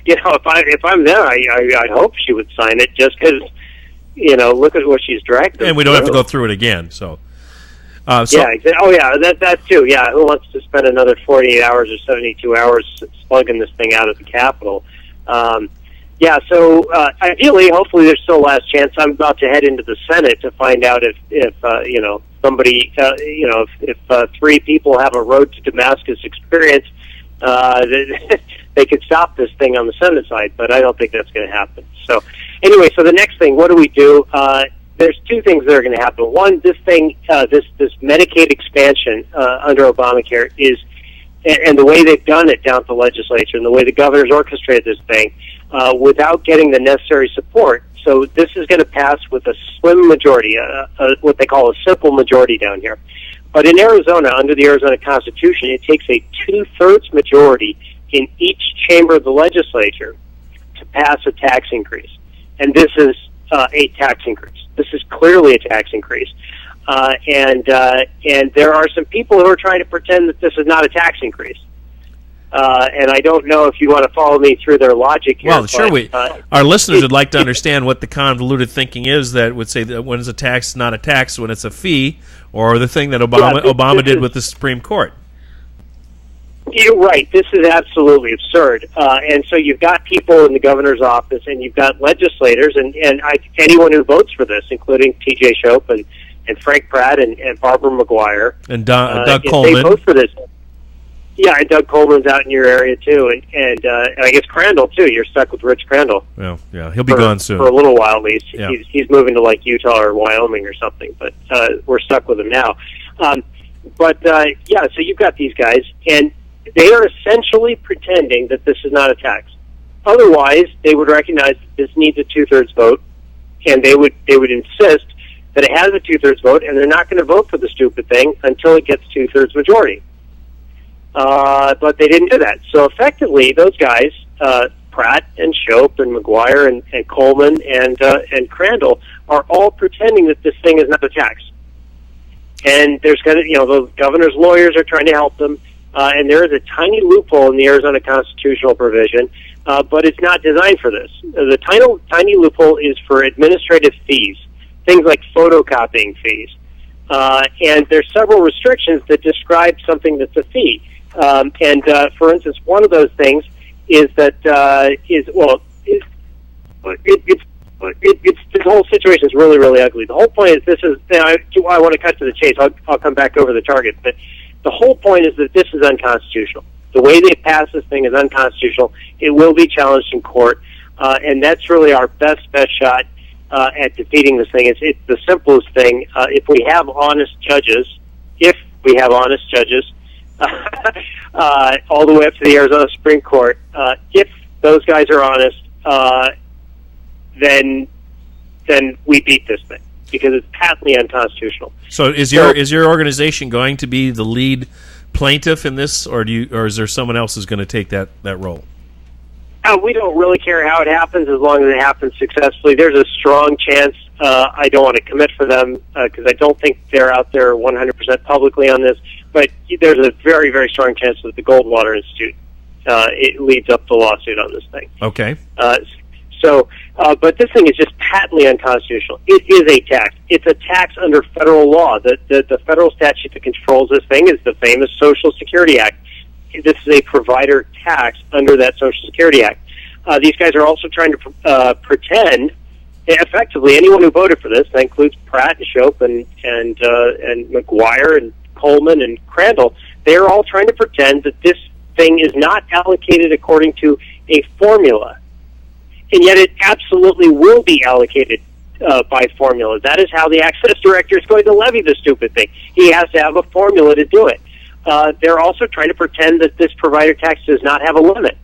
if I'm there, I hope she would sign it just because look at what she's dragged. And we don't have to go through it again. So. Yeah, exactly. Oh, yeah, that too. Yeah, who wants to spend another 48 hours or 72 hours slugging this thing out of the Capitol? So ideally, hopefully, there's still a last chance. I'm about to head into the Senate to find out if somebody, if three people have a road to Damascus experience, they could stop this thing on the Senate side. But I don't think that's going to happen. So anyway, so the next thing, what do? there's two things that are going to happen. One, this Medicaid expansion under Obamacare is, and the way they've done it down at the legislature and the way the governor's orchestrated this thing, without getting the necessary support. So this is going to pass with a slim majority, what they call a simple majority down here. But in Arizona, under the Arizona Constitution, it takes a 2/3 majority in each chamber of the legislature to pass a tax increase. And this is a tax increase. This is clearly a tax increase. And there are some people who are trying to pretend that this is not a tax increase. And I don't know if you want to follow me through their logic here. Well, sure. Our listeners would like to understand what the convoluted thinking is that would say that when it's a tax, not a tax, when it's a fee, or the thing that Obama did with the Supreme Court. You're right. This is absolutely absurd. And so you've got people in the governor's office, and you've got legislators, and anyone who votes for this, including T.J. Shope and Frank Pratt and Barbara McGuire. And Doug Coleman. They vote for this. Yeah, and Doug Coleman's out in your area, too. And I guess Crandall, too. You're stuck with Rich Crandall. Well, yeah, he'll be gone soon. For a little while, at least. Yeah. He's moving to, like, Utah or Wyoming or something. But we're stuck with him now. Yeah, so you've got these guys, and they are essentially pretending that this is not a tax. Otherwise, they would recognize that this needs a 2/3 vote, and they would insist that it has a 2/3 vote, and they're not going to vote for the stupid thing until it gets 2/3 majority. But they didn't do that. So effectively, those guys, Pratt and Shope and McGuire and Coleman and Crandall, are all pretending that this thing is not a tax. And there's going to, the governor's lawyers are trying to help them. And there is a tiny loophole in the Arizona constitutional provision, but it's not designed for this. The tiny loophole is for administrative fees, things like photocopying fees. And there's several restrictions that describe something that's a fee. For instance, one of those things is that this whole situation is really, really ugly. The whole point is I want to cut to the chase. I'll come back over the target, but the whole point is that this is unconstitutional. The way they pass this thing is unconstitutional. It will be challenged in court, and that's really our best shot at defeating this thing. It's the simplest thing. If we have honest judges, all the way up to the Arizona Supreme Court, if those guys are honest, then we beat this thing, because it's patently unconstitutional. So is your organization going to be the lead plaintiff in this, or is there someone else who's going to take that role? We don't really care how it happens, as long as it happens successfully. There's a strong chance. I don't want to commit for them because I don't think they're out there 100% publicly on this, but there's a very, very strong chance that the Goldwater Institute it leads up the lawsuit on this thing. Okay. But this thing is just patently unconstitutional. It is a tax. It's a tax under federal law. The federal statute that controls this thing is the famous Social Security Act. This is a provider tax under that Social Security Act. These guys are also trying to pretend, effectively, anyone who voted for this, that includes Pratt and Shope and McGuire and Coleman and Crandall, they are all trying to pretend that this thing is not allocated according to a formula. And yet it absolutely will be allocated by formula. That is how the access director is going to levy the stupid thing. He has to have a formula to do it. They're also trying to pretend that this provider tax does not have a limit.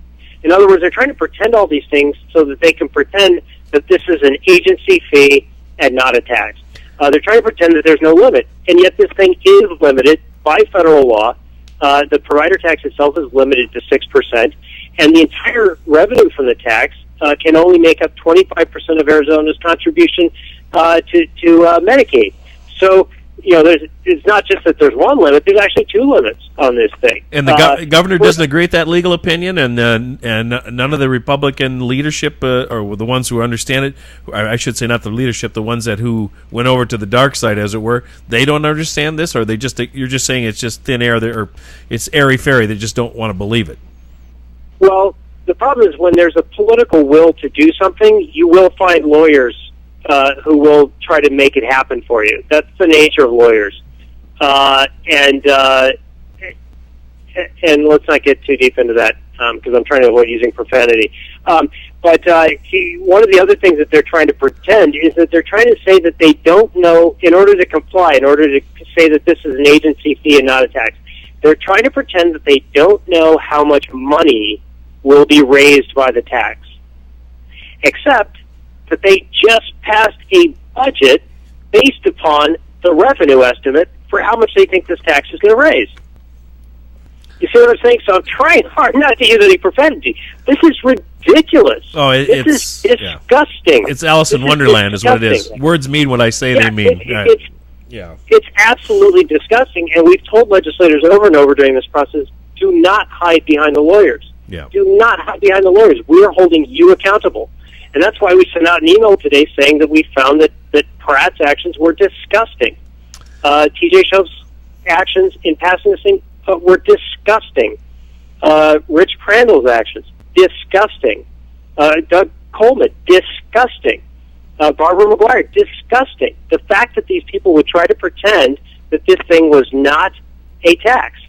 In other words, they're trying to pretend all these things so that they can pretend that this is an agency fee and not a tax. They're trying to pretend that there's no limit, and yet this thing is limited by federal law. The provider tax itself is limited to 6%, and the entire revenue from the tax can only make up 25% of Arizona's contribution to Medicaid. So, it's not just that there's one limit, there's actually two limits on this thing. And the governor doesn't agree with that legal opinion, and none of the Republican leadership, or the ones who understand it, I should say not the leadership, the ones who went over to the dark side, as it were, they don't understand this, or you're just saying it's just thin air, or it's airy-fairy, they just don't want to believe it? Well, the problem is when there's a political will to do something, you will find lawyers who will try to make it happen for you. That's the nature of lawyers. And let's not get too deep into that. because I'm trying to avoid using profanity. But one of the other things that they're trying to pretend is that they're trying to say that they don't know, in order to comply, in order to say that this is an agency fee and not a tax, they're trying to pretend that they don't know how much money will be raised by the tax. Except that they just passed a budget based upon the revenue estimate for how much they think this tax is going to raise. You see what I'm saying? So I'm trying hard not to use any profanity. This is ridiculous. Oh, this is disgusting. It's Alice in Wonderland is what it is. Words mean what I say they mean. It's absolutely disgusting, and we've told legislators over and over during this process, do not hide behind the lawyers. Yeah. Do not hide behind the lawyers. We are holding you accountable. And that's why we sent out an email today saying that we found that Pratt's actions were disgusting. T.J. Shope's actions in passing this thing were disgusting. Rich Crandall's actions, disgusting. Doug Coleman, disgusting. Barbara McGuire, disgusting. The fact that these people would try to pretend that this thing was not a tax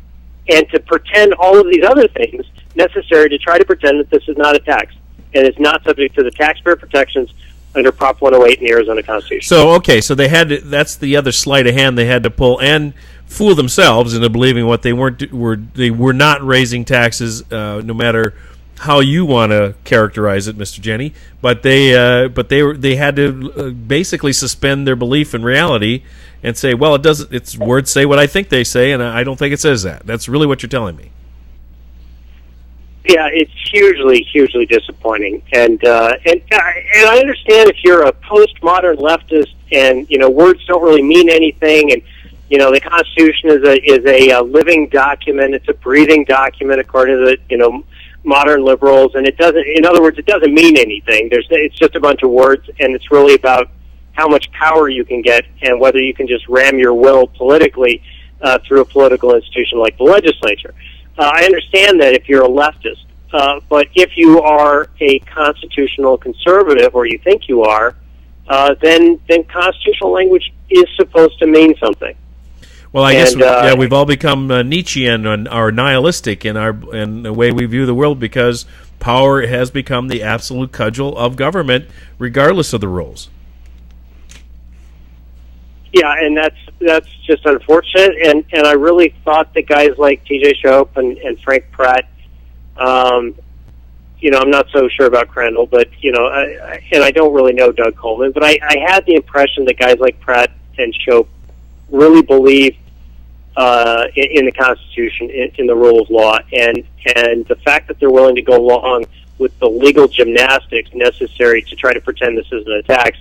and to pretend all of these other things necessary to try to pretend that this is not a tax and it's not subject to the taxpayer protections under Prop 108 in the Arizona Constitution. So, okay, so they had to, that's the other sleight of hand they had to pull and fool themselves into believing what they were not raising taxes, no matter how you want to characterize it, Mr. Jenny. But they had to basically suspend their belief in reality and say, well, its words say what I think they say, and I don't think it says that. That's really what you're telling me. Yeah, it's hugely disappointing, and I understand if you're a postmodern leftist, and words don't really mean anything, and the Constitution is a living document, it's a breathing document according to the modern liberals, and it doesn't. In other words, it doesn't mean anything. It's just a bunch of words, and it's really about how much power you can get and whether you can just ram your will politically through a political institution like the legislature. I understand that if you're a leftist, but if you are a constitutional conservative, or you think you are, then constitutional language is supposed to mean something. Well, I guess we've all become Nietzschean and are nihilistic in the way we view the world because power has become the absolute cudgel of government, regardless of the rules. Yeah, and that's just unfortunate. And I really thought that guys like T.J. Shope and Frank Pratt, I'm not so sure about Crandall, but and I don't really know Doug Coleman, but I had the impression that guys like Pratt and Shope really believe in the Constitution, in the rule of law, and the fact that they're willing to go along with the legal gymnastics necessary to try to pretend this isn't a tax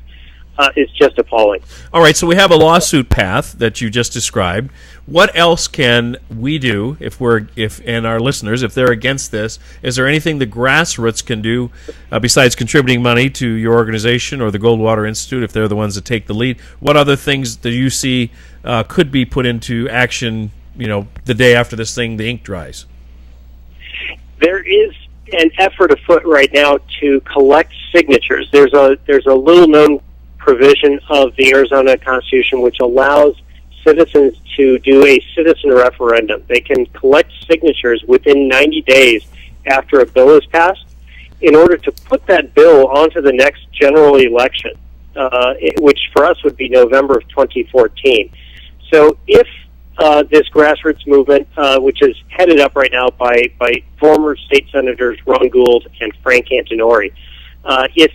is just appalling. All right, so we have a lawsuit path that you just described. What else can we do if our listeners, if they're against this? Is there anything the grassroots can do besides contributing money to your organization or the Goldwater Institute if they're the ones that take the lead? What other things do you see could be put into action, the day after this thing, the ink dries? There is an effort afoot right now to collect signatures. There's a little-known provision of the Arizona Constitution which allows citizens to do a citizen referendum. They can collect signatures within 90 days after a bill is passed in order to put that bill onto the next general election, which for us would be November of 2014. So if this grassroots movement, which is headed up right now by former state senators Ron Gould and Frank Antinori, if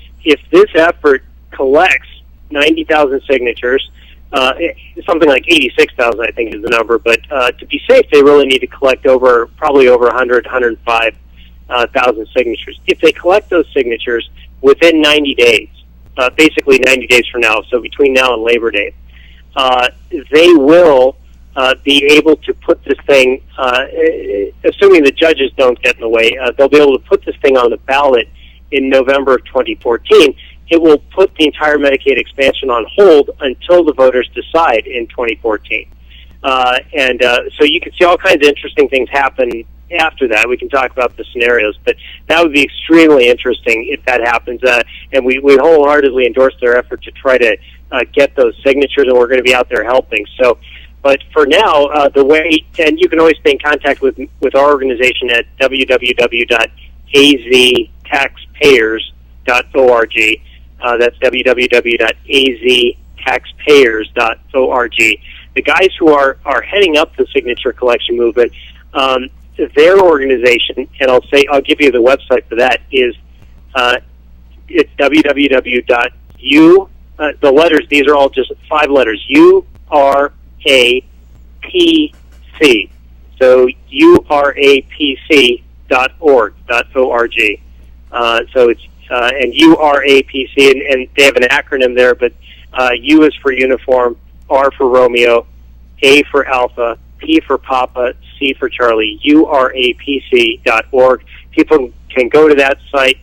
this effort collects 90,000 signatures, something like 86,000 I think is the number, but to be safe they really need to collect probably over 105,000 signatures. If they collect those signatures within 90 days, basically 90 days from now, so between now and Labor Day, they will be able to put this thing, assuming the judges don't get in the way, they'll be able to put this thing on the ballot in November of 2014. It will put the entire Medicaid expansion on hold until the voters decide in 2014. So you can see all kinds of interesting things happen after that. We can talk about the scenarios, but that would be extremely interesting if that happens. And we wholeheartedly endorse their effort to try to get those signatures, and we're going to be out there helping. So But for now, the way, and you can always stay in contact with our organization at www.aztaxpayers.org. That's www.aztaxpayers.org. The guys who are heading up the signature collection movement, their organization, and I'll give you the website for that, is it's www.u, the letters, these are all just 5 letters, URAPC. So URAPC.org. So it's and URAPC, and they have an acronym there, but U is for uniform, R for Romeo, A for Alpha, P for Papa, C for Charlie, URAPC.org. People can go to that site,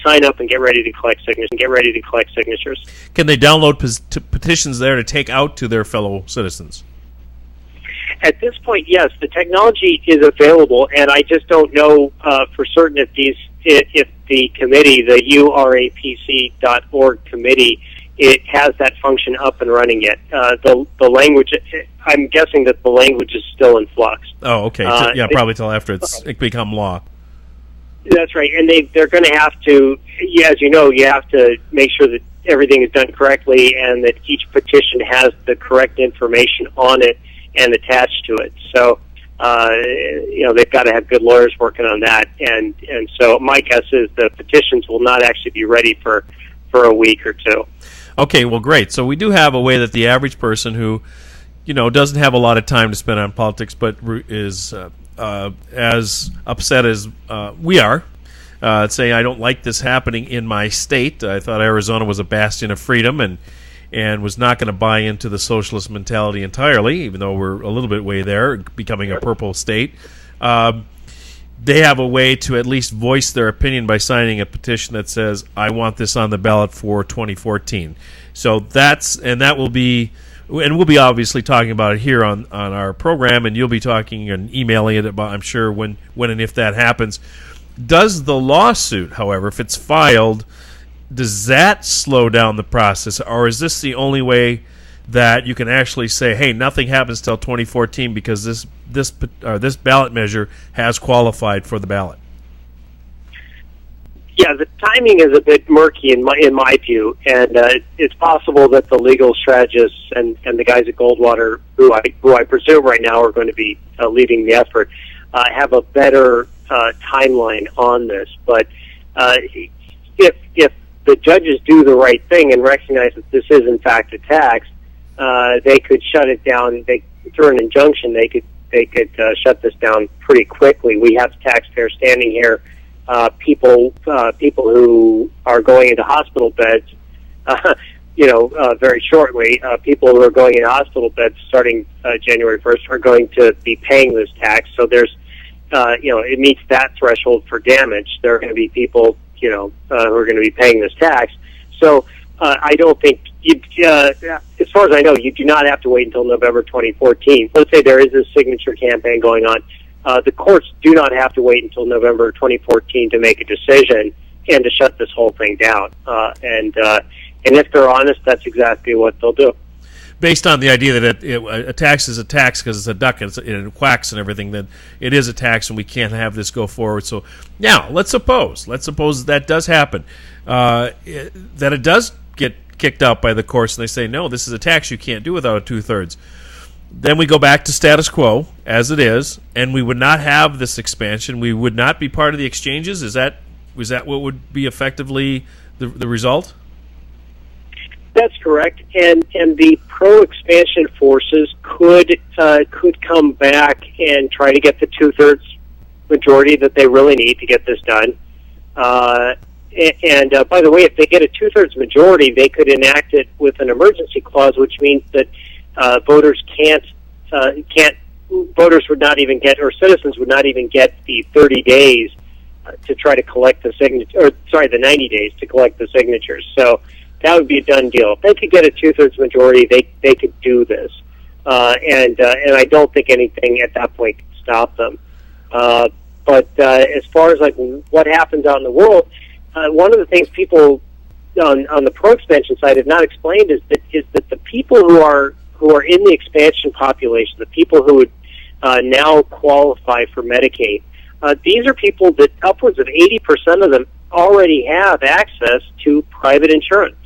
sign up, and get ready to collect signatures. Can they download petitions there to take out to their fellow citizens? At this point, yes, the technology is available, and I just don't know for certain if the committee, the URAPC.org committee, it has that function up and running yet. The language, I'm guessing that the language is still in flux. Oh, okay. Probably till after it's become law. That's right, and they're going to have to, as you know, you have to make sure that everything is done correctly and that each petition has the correct information on it and attached to it. So, they've got to have good lawyers working on that, and so my guess is the petitions will not actually be ready for a week or two. Okay, well, great. So we do have a way that the average person who, doesn't have a lot of time to spend on politics, but is as upset as we are, saying, I don't like this happening in my state. I thought Arizona was a bastion of freedom and was not going to buy into the socialist mentality entirely, even though we're a little bit way there, becoming a purple state. They have a way to at least voice their opinion by signing a petition that says, I want this on the ballot for 2014. So that will be, and we'll be obviously talking about it here on our program, and you'll be talking and emailing it about, I'm sure, when and if that happens. Does the lawsuit, however, if it's filed, does that slow down the process, or is this the only way that you can actually say, hey, nothing happens till 2014 because this ballot measure has qualified for the ballot? Yeah, the timing is a bit murky in my view, and it's possible that the legal strategists and the guys at Goldwater, who I presume right now are going to be leading the effort, have a better timeline on this. But if the judges do the right thing and recognize that this is in fact a tax, they could shut it down. Through an injunction, they could shut this down pretty quickly. We have taxpayers standing here, people who are going into hospital beds, very shortly. People who are going into hospital beds starting January 1st are going to be paying this tax. So there's, it meets that threshold for damage. There are going to be people, who are going to be paying this tax. So I don't think, as far as I know, you do not have to wait until November 2014. Let's say there is a signature campaign going on. The courts do not have to wait until November 2014 to make a decision and to shut this whole thing down. And if they're honest, that's exactly what they'll do. Based on the idea that a tax is a tax because it's a duck and it quacks and everything, that it is a tax and we can't have this go forward. So now let's suppose that does happen, that it does get kicked out by the courts and they say, no, this is a tax you can't do without a 2/3. Then we go back to status quo as it is, and we would not have this expansion. We would not be part of the exchanges. Is that what would be effectively the result? That's correct, and the pro-expansion forces could come back and try to get the 2/3 majority that they really need to get this done. And by the way, if they get a 2/3 majority, they could enact it with an emergency clause, which means that voters voters would not even get, or citizens would not even get the 30 days to try to collect the the 90 days to collect the signatures. So that would be a done deal. If they could get a 2/3 majority, they could do this, and I don't think anything at that point could stop them. But as far as what happens out in the world, one of the things people on the pro-expansion side have not explained is that the people who are who are in the expansion population, the people who would now qualify for Medicaid, these are people that upwards of 80% of them already have access to private insurance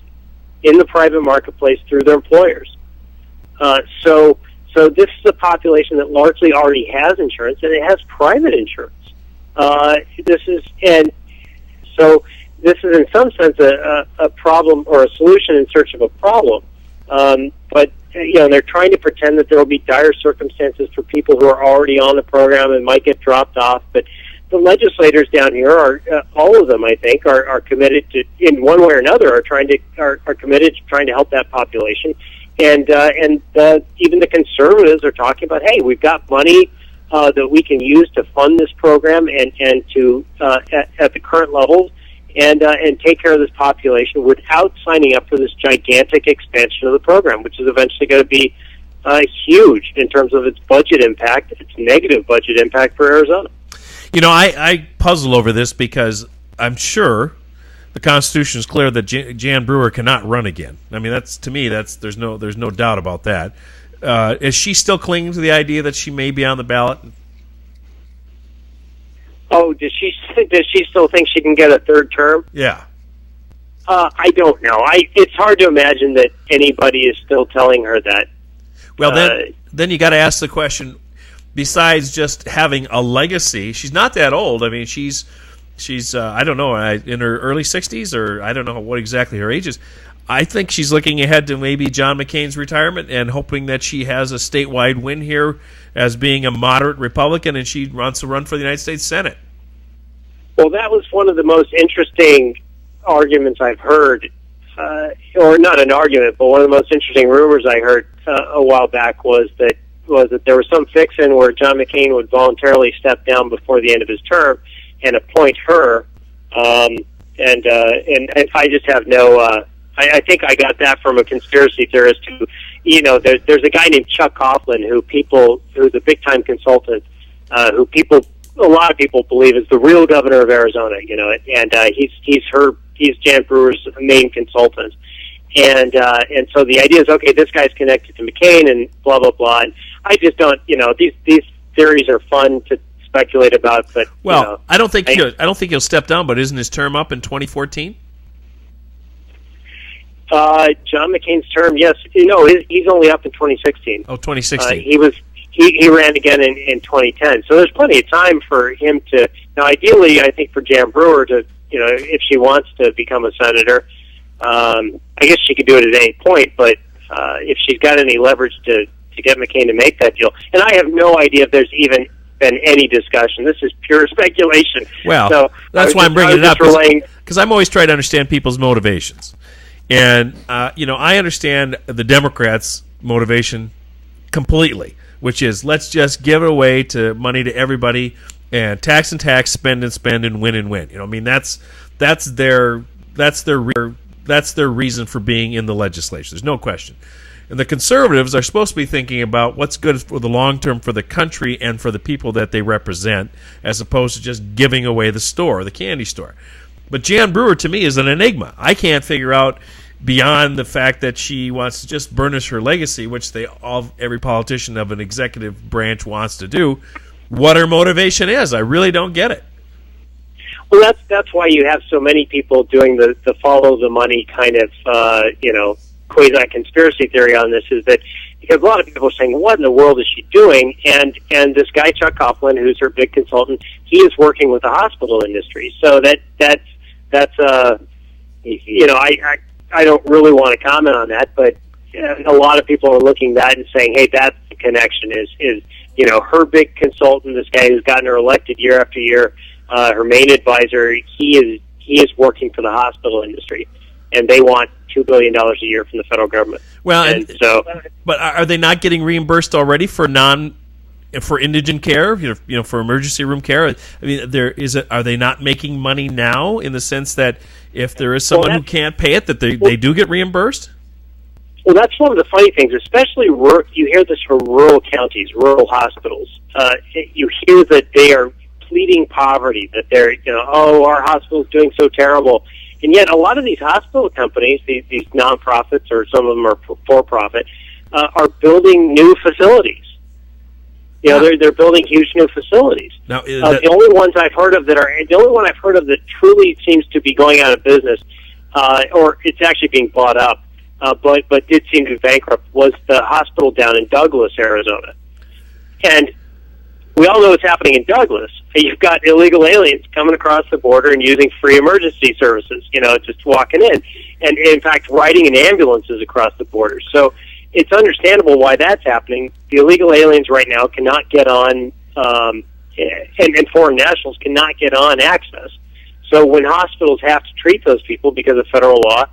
in the private marketplace through their employers. So this is a population that largely already has insurance, and it has private insurance. This is in some sense a problem or a solution in search of a problem. But they're trying to pretend that there will be dire circumstances for people who are already on the program and might get dropped off. But the legislators down here are all of them, I think, are committed to, in one way or another, are committed to trying to help that population. And even the conservatives are talking about, hey, we've got money that we can use to fund this program and to at the current levels and take care of this population without signing up for this gigantic expansion of the program, which is eventually going to be huge in terms of its budget impact, its negative budget impact for Arizona. I puzzle over this because I'm sure the Constitution is clear that Jan Brewer cannot run again. I mean, there's no doubt about that. Is she still clinging to the idea that she may be on the ballot? Oh, does she still think she can get a third term? Yeah. I don't know. It's hard to imagine that anybody is still telling her that. Well, then you got to ask the question. Besides just having a legacy, she's not that old. I mean, she's I don't know, in her early 60s, or I don't know what exactly her age is. I think she's looking ahead to maybe John McCain's retirement and hoping that she has a statewide win here as being a moderate Republican, and she wants to run for the United States Senate. Well, that was one of the most interesting arguments I've heard, or not an argument, but one of the most interesting rumors I heard a while back was that there was some fix-in where John McCain would voluntarily step down before the end of his term and appoint her. And I just have no. I think I got that from a conspiracy theorist who, there's a guy named Chuck Coughlin who's a big-time consultant, a lot of people believe is the real governor of Arizona, and he's Jan Brewer's main consultant. And so the idea is, okay, this guy's connected to McCain and blah, blah, blah. And I just don't, these theories are fun to speculate about, but I don't think he'll step down, but isn't his term up in 2014? John McCain's term, yes. He's only up in 2016. Oh, 2016. He ran again in 2010. So there's plenty of time for him to. Now, ideally, I think for Jan Brewer to, if she wants to become a senator, I guess she could do it at any point. But if she's got any leverage to get McCain to make that deal, and I have no idea if there's even been any discussion. This is pure speculation. Well, so that's why I'm bringing it up, because I'm always trying to understand people's motivations. And, I understand the Democrats' motivation completely, which is let's just give away money to everybody and tax, spend and win. I mean, that's their reason for being in the legislature. There's no question. And the conservatives are supposed to be thinking about what's good for the long term for the country and for the people that they represent, as opposed to just giving away the candy store. But Jan Brewer, to me, is an enigma. I can't figure out, beyond the fact that she wants to just burnish her legacy, which every politician of an executive branch wants to do, what her motivation is. I really don't get it. Well, that's why you have so many people doing the follow the money kind of quasi conspiracy theory on this, is that because a lot of people are saying, what in the world is she doing? And this guy Chuck Coughlin, who's her big consultant, he is working with the hospital industry. So that's I don't really want to comment on that, but a lot of people are looking at that and saying, hey, that's the connection is her big consultant, this guy who's gotten her elected year after year, her main advisor, he is working for the hospital industry, and they want $2 billion a year from the federal government. Well, but are they not getting reimbursed already for indigent care, for emergency room care? I mean, are they not making money now, in the sense that if there is someone who can't pay it, that they do get reimbursed? Well, that's one of the funny things, especially you hear this from rural counties, rural hospitals. You hear that they are pleading poverty, that they're, our hospital's doing so terrible. And yet a lot of these hospital companies, these nonprofits, or some of them are for-profit, are building new facilities. You know, they're building huge new facilities. Now, the only one I've heard of that truly seems to be going out of business, or it's actually being bought up, but did seem to be bankrupt, was the hospital down in Douglas, Arizona. And we all know what's happening in Douglas. You've got illegal aliens coming across the border and using free emergency services, you know, just walking in. And, in fact, riding in ambulances across the border. So it's understandable why that's happening. The illegal aliens right now cannot get on, and foreign nationals cannot get on access. So when hospitals have to treat those people because of federal law,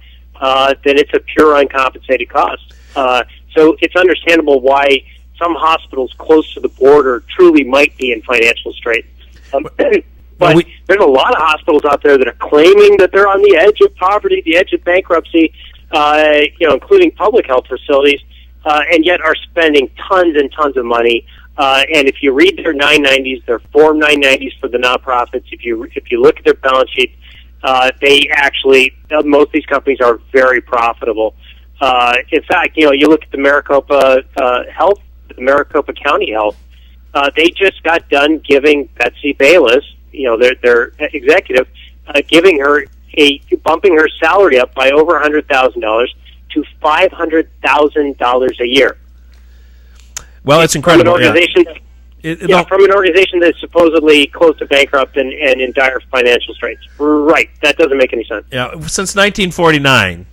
then it's a pure uncompensated cost. So it's understandable why some hospitals close to the border truly might be in financial straits. But there's a lot of hospitals out there that are claiming that they're on the edge of poverty, the edge of bankruptcy, you know, including public health facilities, and yet are spending tons and tons of money. And if you read their 990s, their Form 990s for the nonprofits, if you look at their balance sheets, they actually, most of these companies are very profitable. In fact, you know, you look at the Maricopa Health, the Maricopa County Health, they just got done giving Betsy Bayless, you know, their executive, bumping her salary up by over $100,000 to $500,000 a year. Well, it's incredible. From an organization, from an organization that's supposedly close to bankrupt and in dire financial straits. Right. That doesn't make any sense. Yeah. Since 1949,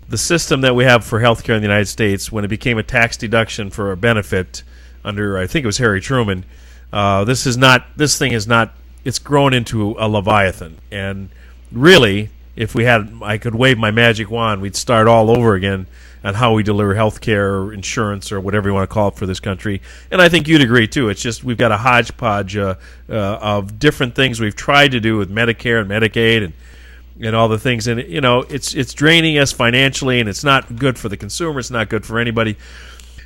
the system that we have for health care in the United States, when it became a tax deduction for a benefit under, I think it was Harry Truman, it's grown into a leviathan. And really, if I could wave my magic wand, we'd start all over again on how we deliver health care or insurance or whatever you want to call it for this country. And I think you'd agree, too. It's just we've got a hodgepodge of different things we've tried to do with Medicare and Medicaid and all the things. And, you know, it's draining us financially, and it's not good for the consumer. It's not good for anybody.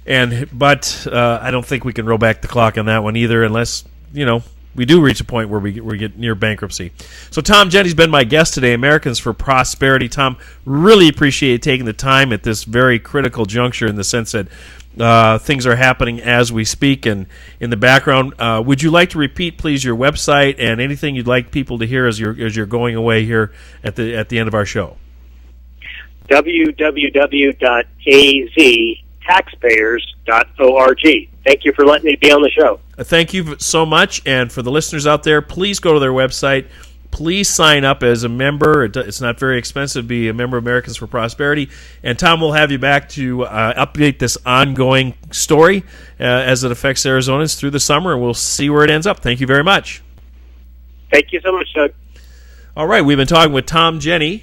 But I don't think we can roll back the clock on that one either unless, you know, we do reach a point where we get near bankruptcy. So Tom Jenney's been my guest today, Americans for Prosperity. Tom, really appreciate taking the time at this very critical juncture in the sense that things are happening as we speak and in the background. Would you like to repeat, please, your website and anything you'd like people to hear as you're going away here at the end of our show? www.aztaxpayers.org. Thank you for letting me be on the show. Thank you so much. And for the listeners out there, please go to their website. Please sign up as a member. It's not very expensive to be a member of Americans for Prosperity. And Tom will have you back to update this ongoing story as it affects Arizonans through the summer, and we'll see where it ends up. Thank you very much. Thank you so much, Doug. All right, we've been talking with Tom Jenney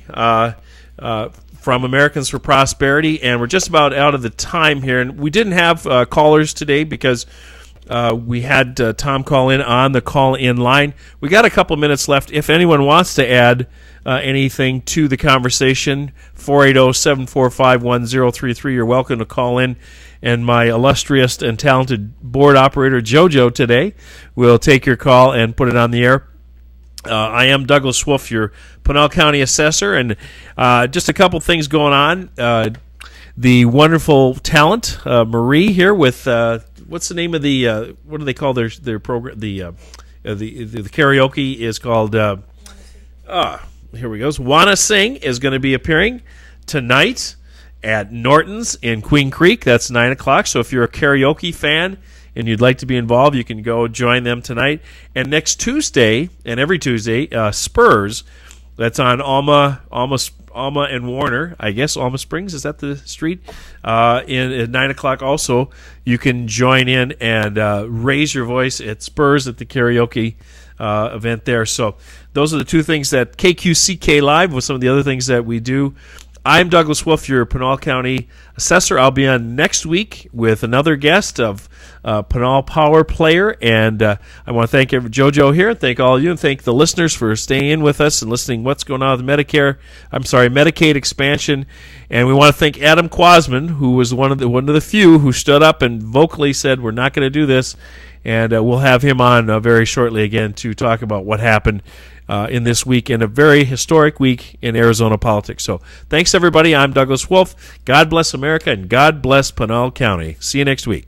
from Americans for Prosperity, and we're just about out of the time here. And we didn't have callers today because we had Tom call in on the call-in line. We got a couple minutes left. If anyone wants to add anything to the conversation, 480-745-1033, you're welcome to call in. And my illustrious and talented board operator, JoJo, today will take your call and put it on the air. I am Douglas Wolf, your Pinal County Assessor, and just a couple things going on. The wonderful talent, Marie, here with what's the name of the what do they call their program? The karaoke is called. Here we go. Wanna Sing is going to be appearing tonight at Norton's in Queen Creek. That's 9 o'clock. So if you're a karaoke fan and you'd like to be involved, you can go join them tonight. And next Tuesday, and every Tuesday, Spurs, that's on Alma and Warner, I guess, Alma Springs, is that the street? At 9 o'clock also, you can join in and raise your voice at Spurs at the karaoke event there. So those are the two things that KQCK Live, with some of the other things that we do. I'm Douglas Wolf, your Pinal County Assessor. I'll be on next week with another guest of Pinal Power Player, and I want to thank JoJo here, thank all of you, and thank the listeners for staying in with us and listening what's going on with Medicaid expansion. And we want to thank Adam Quasman, who was one of the few who stood up and vocally said we're not going to do this. And we'll have him on very shortly again to talk about what happened in this week, in a very historic week in Arizona politics. So thanks, everybody. I'm Douglas Wolf. God bless America, and God bless Pinal County. See you next week.